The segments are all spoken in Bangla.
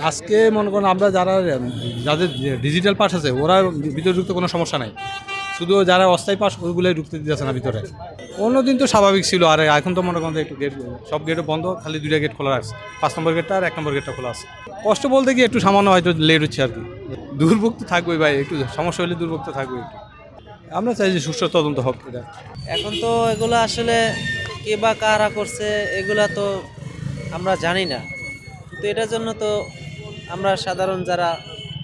আজকে মনে করেন আমরা যাদের ডিজিটাল পাস আছে ওরা ভিতরে ঢুকতে কোনো সমস্যা নাই, শুধু যারা অস্থায়ী পাস ওইগুলোই ঢুকতে দিতেছে না ভিতরে। অন্যদিন তো স্বাভাবিক ছিল, আর এখন তো মনে করেন একটু গেট, সব গেটও বন্ধ, খালি 2টা গেট খোলা আছে, 5 নম্বর গেটটা আর 1 নম্বর গেটটা খোলা আছে। কষ্ট বলতে কি একটু সামান্য হয়তো লেট হচ্ছে আর কি। দুর্ভোগ তো থাকবেই ভাই, একটু সমস্যা হলে দুর্ভোগ তো থাকবেই একটু। আমরা চাই যে সুষ্ঠু তদন্ত হোক। এখন তো এগুলো আসলে কে বা কারা করছে এগুলা তো আমরা জানি না, তো এটার জন্য তো আমরা সাধারণ যারা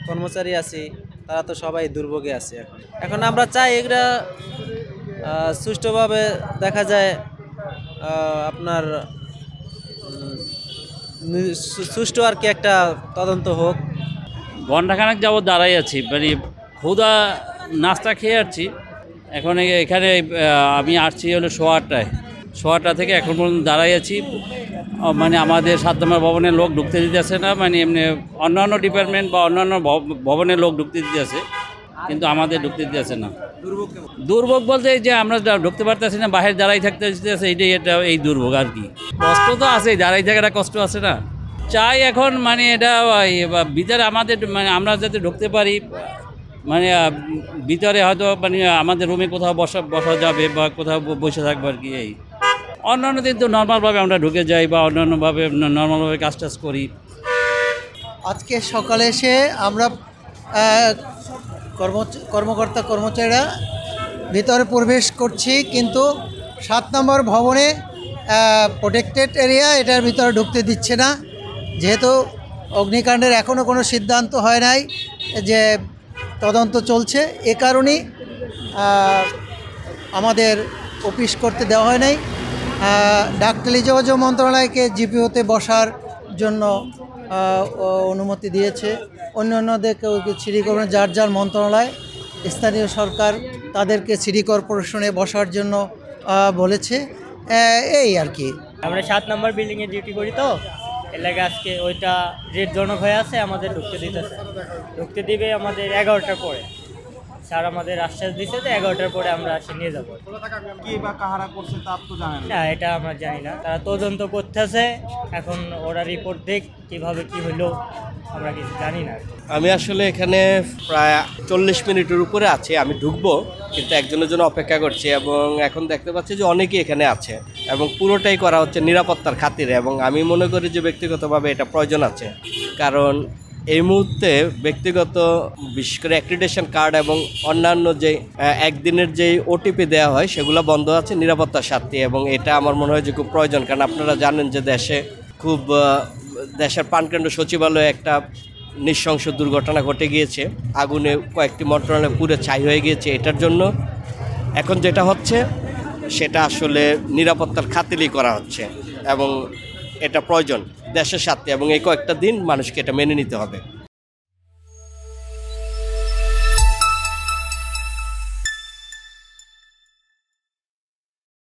কর্মচারী আছি তারা তো সবাই দুর্ভোগে আছে। এখন আমরা চাই এগুলা সুষ্ঠুভাবে দেখা যায়, আপনার সুষ্ঠু আর কি একটা তদন্ত হোক। ঘণ্টাখানেক যাবৎ দাঁড়াই আছি, মানে ক্ষুধা, নাস্তা খেয়ে আসছি। এখন এখানে আমি আসছি হলো 8:30, 8:30 থেকে এখন পর্যন্ত দাঁড়াই আছি। মানে আমাদের 7 নম্বর ভবনের লোক ঢুকতে দিতেছে না, মানে এমনি অন্যান্য ডিপার্টমেন্ট বা অন্যান্য ভবনের লোক ঢুকতে দিতেছে, কিন্তু আমাদের ঢুকতে দিতেছে না। দুর্ভোগ বলতে যে আমরা ঢুকতে পারতেছি না, বাইরে দাঁড়াই থাকতে দিতেছে, এই দুর্ভোগ আর কি। কষ্ট তো আছে, দাঁড়াই থাকাটা কষ্ট আছে না। চাই এখন মানে এটা ভিতরে আমাদের মানে আমরা যাতে ঢুকতে পারি, মানে ভিতরে হয়তো মানে আমাদের রুমে কোথাও বসা যাবে বা কোথাও বসে থাকবো আর কি। এই অন্যান্য দিন তো নর্মালভাবে আমরা ঢুকে যাই বা অন্যান্যভাবে নর্মালভাবে কাজ করি। আজকে সকালে এসে আমরা কর্মকর্তা কর্মচারীরা ভিতরে প্রবেশ করছি, কিন্তু 7 নম্বর ভবনে প্রোটেক্টেড এরিয়া, এটার ভিতরে ঢুকতে দিচ্ছে না। যেহেতু অগ্নিকাণ্ডের এখনও কোনো সিদ্ধান্ত হয় নাই, যে তদন্ত চলছে, এ কারণেই আমাদের অফিস করতে দেওয়া হয় নাই। ডাক টেলিযোগাযোগ মন্ত্রণালয়কে জিপিওতে বসার জন্য অনুমতি দিয়েছে, অন্যান্যদেরকে সিটি কর্পোরেশন যার যার মন্ত্রণালয়, স্থানীয় সরকার তাদেরকে সিটি কর্পোরেশনে বসার জন্য বলেছে। এই আর কি। আমরা 7 নম্বর বিল্ডিংয়ে ডিউটি করি, তো এর লাগে আজকে ওইটা রেটজনক হয়ে আছে, আমাদের ঢুকতে দিবে আমাদের 11টার পরে। স্যার আমাদের আশ্বাস দিচ্ছে যে 11টার পরে আমরা নিয়ে যাবো। না, এটা আমরা জানি না, তারা তদন্ত করতেছে। এখন ওরা রিপোর্ট দেখ কীভাবে কি হলো, আমরা কিছু জানি না। আমি আসলে এখানে প্রায় 40 মিনিটের উপরে আছি। আমি ঢুকবো, কিন্তু একজনের জন্য অপেক্ষা করছি, এবং এখন দেখতে পাচ্ছি যে অনেকেই এখানে আছে, এবং পুরোটাই করা হচ্ছে নিরাপত্তার খাতিরে। এবং আমি মনে করি যে ব্যক্তিগতভাবে এটা প্রয়োজন আছে, কারণ এই মুহূর্তে ব্যক্তিগত বিশেষ করে অ্যাক্রিডিটেশন কার্ড এবং অন্যান্য যে একদিনের যে ওটিপি দেওয়া হয় সেগুলো বন্ধ আছে নিরাপত্তার স্বার্থে, এবং এটা আমার মনে হয় যে খুব প্রয়োজন। কারণ আপনারা জানেন যে দেশের প্রাণকেন্দ্র সচিবালয়ে একটা নৃশংস দুর্ঘটনা ঘটে গিয়েছে, আগুনে কয়েকটি মন্ত্রণালয় পুরো ছাই হয়ে গিয়েছে। এটার জন্য এখন যেটা হচ্ছে সেটা আসলে নিরাপত্তার খাতিরেই করা হচ্ছে, এবং এটা প্রয়োজন দেশের স্বার্থে, এবং এই কয়েকটা দিন মানুষকে এটা মেনে নিতে হবে।